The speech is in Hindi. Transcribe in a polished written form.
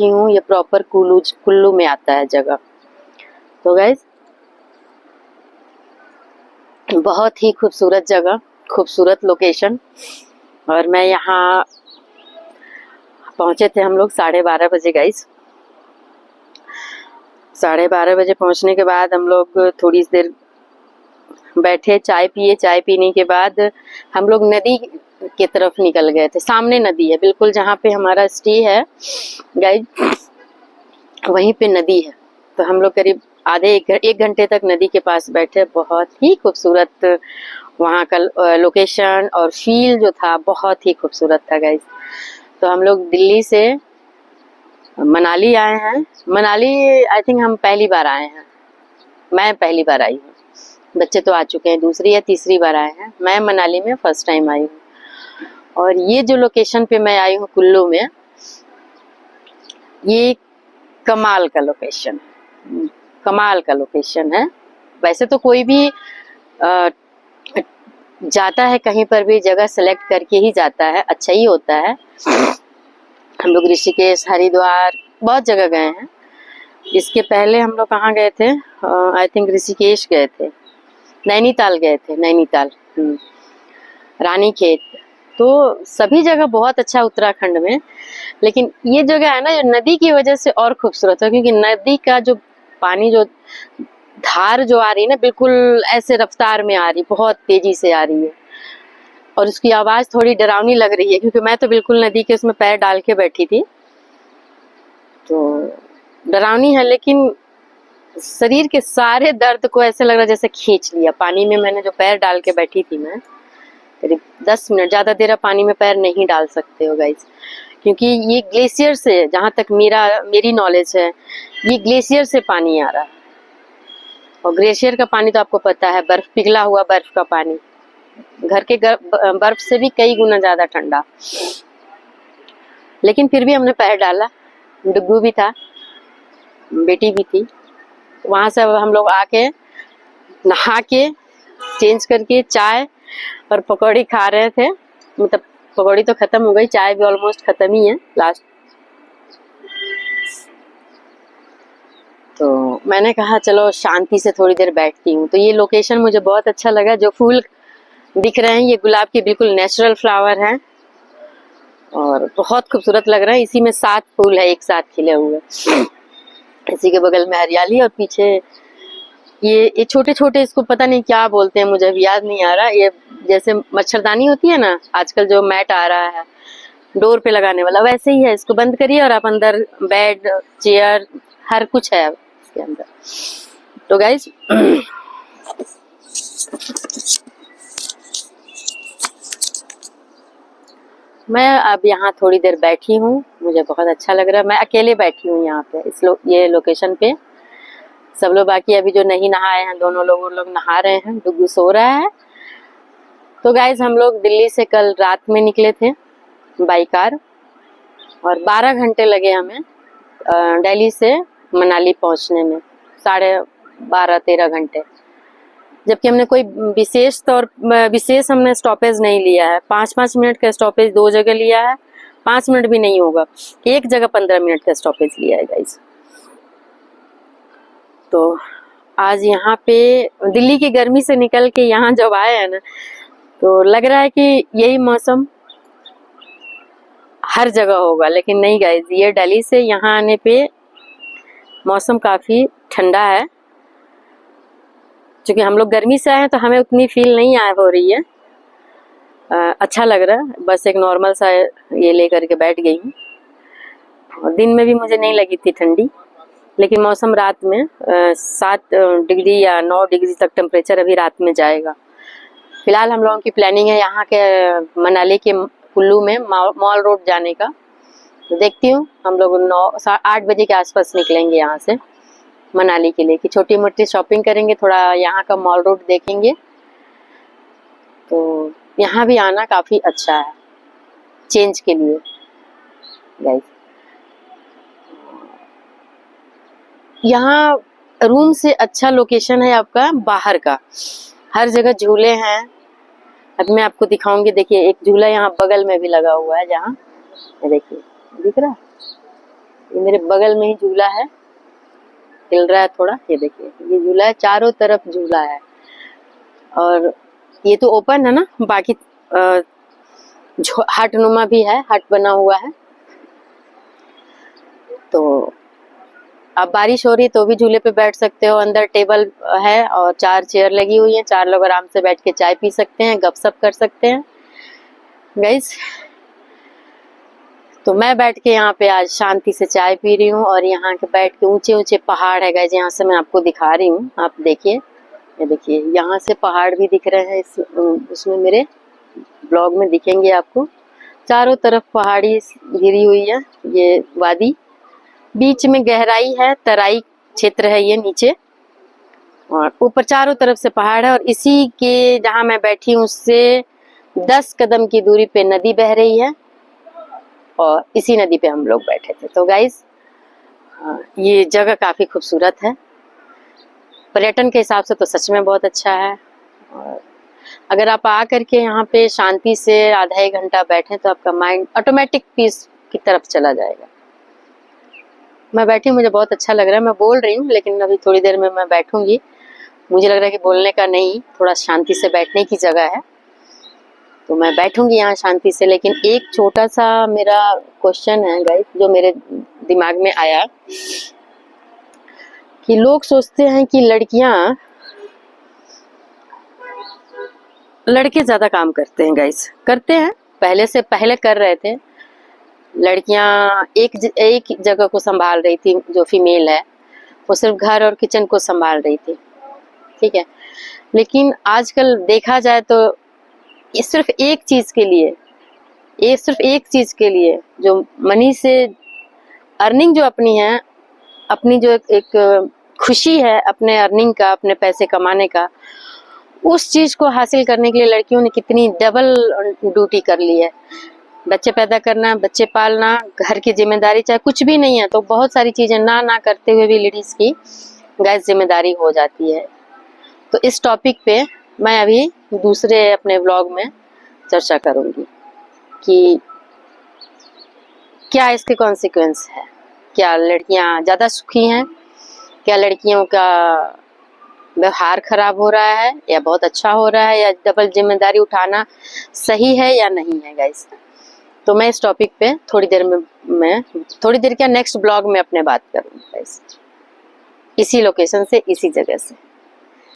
बैठी हूँ ये प्रॉपर कुल्लू में आता है जगह। तो गाइस बहुत ही खूबसूरत जगह, खूबसूरत लोकेशन। और मैं यहाँ पहुँचे थे हम लोग 12:30 बजे गाइस। 12:30 बजे पहुँचने के बाद हम लोग थोड़ी देर बैठे, चाय पिए। चाय पीने के बाद हम लोग नदी की तरफ निकल गए थे। सामने नदी है बिल्कुल, जहाँ पे हमारा स्टे है गाइस वहीं पे नदी है। तो हम लोग करीब आधे एक घंटे तक नदी के पास बैठे। बहुत ही खूबसूरत वहाँ का लोकेशन और फील जो था बहुत ही खूबसूरत था गाइस। तो हम लोग दिल्ली से मनाली आए हैं। मनाली आई थिंक हम पहली बार आए हैं, मैं पहली बार आई हूँ। बच्चे तो आ चुके हैं, दूसरी या तीसरी बार आए हैं। मैं मनाली में फर्स्ट टाइम आई हूँ। और ये जो लोकेशन पे मैं आई हूँ कुल्लू में, ये कमाल का लोकेशन, कमाल का लोकेशन है। वैसे तो कोई भी जाता है कहीं पर भी जगह सेलेक्ट करके ही जाता है, अच्छा ही होता है। हम लोग ऋषिकेश, हरिद्वार बहुत जगह गए हैं। इसके पहले हम लोग कहाँ गए थे, आई थिंक ऋषिकेश गए थे, नैनीताल गए थे, नैनीताल, रानीखेत। तो सभी जगह बहुत अच्छा उत्तराखंड में। लेकिन ये जगह है ना, ये नदी की वजह से और खूबसूरत है, क्योंकि नदी का जो पानी, जो धार जो आ रही है ना, बिल्कुल ऐसे रफ्तार में आ रही, बहुत तेजी से आ रही है। और उसकी आवाज थोड़ी डरावनी लग रही है, क्योंकि मैं तो बिल्कुल नदी के उसमें पैर डाल के बैठी थी। तो डरावनी है, लेकिन शरीर के सारे दर्द को ऐसे लग रहा जैसे खींच लिया। पानी में मैंने जो पैर डाल के बैठी थी मैं, करीब 10 मिनट, ज़्यादा देर पानी में पैर नहीं डाल सकते हो गाइस, क्योंकि ये ग्लेशियर से, जहाँ तक मेरी नॉलेज है, ये ग्लेशियर से पानी आ रहा है। और ग्लेशियर का पानी तो आपको पता है, बर्फ, पिघला हुआ बर्फ का पानी, घर के बर्फ से भी कई गुना ज़्यादा ठंडा। लेकिन फिर भी हमने पैर डाला। डुग्गू भी था, बेटी भी थी। वहाँ से हम लोग आके नहा के चेंज करके चाय और पकौड़ी खा रहे थे। मतलब पकौड़ी तो खत्म हो गई, चाय भी ऑलमोस्ट खत्म ही है लास्ट। तो मैंने कहा चलो शांति से थोड़ी देर बैठती हूँ। तो ये लोकेशन मुझे बहुत अच्छा लगा। जो फूल दिख रहे हैं ये गुलाब के बिल्कुल नेचुरल फ्लावर हैं और बहुत खूबसूरत लग रहा है। इसी में 7 फूल है एक साथ खिले हुए। इसी के बगल में हरियाली, और पीछे ये छोटे छोटे, इसको पता नहीं क्या बोलते हैं, मुझे अभी याद नहीं आ रहा। ये जैसे मच्छरदानी होती है ना, आजकल जो मैट आ रहा है डोर पे लगाने वाला, वैसे ही है। इसको बंद करिए और आप अंदर बेड, चेयर, हर कुछ है इसके अंदर। तो गाइस मैं अब यहाँ थोड़ी देर बैठी हूँ, मुझे बहुत अच्छा लग रहा है। मैं अकेले बैठी हूँ यहाँ पे, ये लोकेशन पे। सब लोग बाकी अभी जो नहीं नहाए हैं, दोनों लोग, वो लोग नहा रहे हैं, डुग्गू सो रहा है। तो गाइज हम लोग दिल्ली से कल रात में निकले थे बाई कार, और 12 घंटे लगे हमें दिल्ली से मनाली पहुंचने में, 12.5-13 घंटे। जबकि हमने कोई विशेष हमने स्टॉपेज नहीं लिया है। 5-5 मिनट का स्टॉपेज 2 जगह लिया है, 5 मिनट भी नहीं होगा, एक जगह 15 मिनट का स्टॉपेज लिया है गाइज। तो आज यहाँ पे दिल्ली की गर्मी से निकल के यहाँ जब आए हैं ना, तो लग रहा है कि यही मौसम हर जगह होगा, लेकिन नहीं गाइज, ये दिल्ली से यहाँ आने पे मौसम काफ़ी ठंडा है। क्योंकि हम लोग गर्मी से आए हैं तो हमें उतनी फील नहीं हो रही है। अच्छा लग रहा है, बस एक नॉर्मल सा ये लेकर के बैठ गई हूँ। और दिन में भी मुझे नहीं लगी थी ठंडी, लेकिन मौसम रात में 7 डिग्री या 9 डिग्री तक टेम्परेचर अभी रात में जाएगा। फिलहाल हम लोगों की प्लानिंग है यहाँ के मनाली के कुल्लू में मॉल रोड जाने का। तो देखती हूँ, हम लोग 9-8 बजे के आसपास निकलेंगे यहाँ से मनाली के लिए, कि छोटी मोटी शॉपिंग करेंगे, थोड़ा यहाँ का मॉल रोड देखेंगे। तो यहाँ भी आना काफ़ी अच्छा है चेंज के लिए गाइस। यहाँ रूम से अच्छा लोकेशन है आपका बाहर का, हर जगह झूले हैं। अब मैं आपको दिखाऊंगी, देखिए एक झूला यहाँ बगल में भी लगा हुआ है, जहाँ देखिए दिख रहा है, ये मेरे बगल में ही झूला है, हिल रहा है थोड़ा, ये देखिए ये झूला है, चारों तरफ झूला है। और ये तो ओपन है ना, बाकी हट नुमा भी है, हट बना हुआ है। तो अब बारिश हो रही तो भी झूले पे बैठ सकते हो। अंदर टेबल है और 4 चेयर लगी हुई है, 4 लोग आराम से बैठ के चाय पी सकते हैं, गपशप कर सकते हैं गाइस। तो मैं बैठ के यहाँ पे आज शांति से चाय पी रही हूँ और यहाँ के बैठ के ऊंचे ऊंचे पहाड़ है गाइस, यहाँ से मैं आपको दिखा रही हूँ। आप देखिए, ये देखिए यहाँ से पहाड़ भी दिख रहे हैं, उसमें मेरे ब्लॉग में दिखेंगे आपको। चारों तरफ पहाड़ी घिरी हुई है, ये वादी, बीच में गहराई है, तराई क्षेत्र है ये नीचे, और ऊपर चारों तरफ से पहाड़ है। और इसी के जहाँ मैं बैठी हूँ उससे 10 कदम की दूरी पे नदी बह रही है और इसी नदी पे हम लोग बैठे थे। तो गाइस ये जगह काफी खूबसूरत है, पर्यटन के हिसाब से तो सच में बहुत अच्छा है। और अगर आप आ करके यहाँ पे शांति से आधा 1 घंटा बैठे तो आपका माइंड ऑटोमेटिक पीस की तरफ चला जाएगा। मैं बैठी हूँ, मुझे बहुत अच्छा लग रहा है। मैं बोल रही हूँ लेकिन अभी थोड़ी देर में मैं बैठूंगी। मुझे लग रहा है कि बोलने का नहीं, थोड़ा शांति से बैठने की जगह है, तो मैं बैठूंगी यहाँ शांति से। लेकिन एक छोटा सा मेरा क्वेश्चन है गाइस जो मेरे दिमाग में आया कि लोग सोचते हैं कि लड़के ज्यादा काम करते हैं गाइस। करते हैं, पहले कर रहे थे। लड़कियां एक जगह को संभाल रही थी, जो फीमेल है वो सिर्फ घर और किचन को संभाल रही थी, ठीक है। लेकिन आजकल देखा जाए तो ये सिर्फ एक चीज के लिए जो मनी से अर्निंग जो अपनी है, अपनी जो एक खुशी है अपने अर्निंग का, अपने पैसे कमाने का, उस चीज को हासिल करने के लिए लड़कियों ने कितनी डबल ड्यूटी कर ली है। बच्चे पैदा करना, बच्चे पालना, घर की जिम्मेदारी, चाहे कुछ भी नहीं है तो बहुत सारी चीजें ना करते हुए भी लेडीज की गैस जिम्मेदारी हो जाती है। तो इस टॉपिक पे मैं अभी दूसरे अपने व्लॉग में चर्चा करूंगी कि क्या इसके कॉन्सिक्वेंस है, क्या लड़कियां ज्यादा सुखी हैं, क्या लड़कियों का व्यवहार खराब हो रहा है या बहुत अच्छा हो रहा है, या डबल जिम्मेदारी उठाना सही है या नहीं है गाइस। तो मैं इस टॉपिक पे थोड़ी देर क्या नेक्स्ट ब्लॉग में अपने बात करूंगी गाइस, इसी लोकेशन से, इसी जगह से।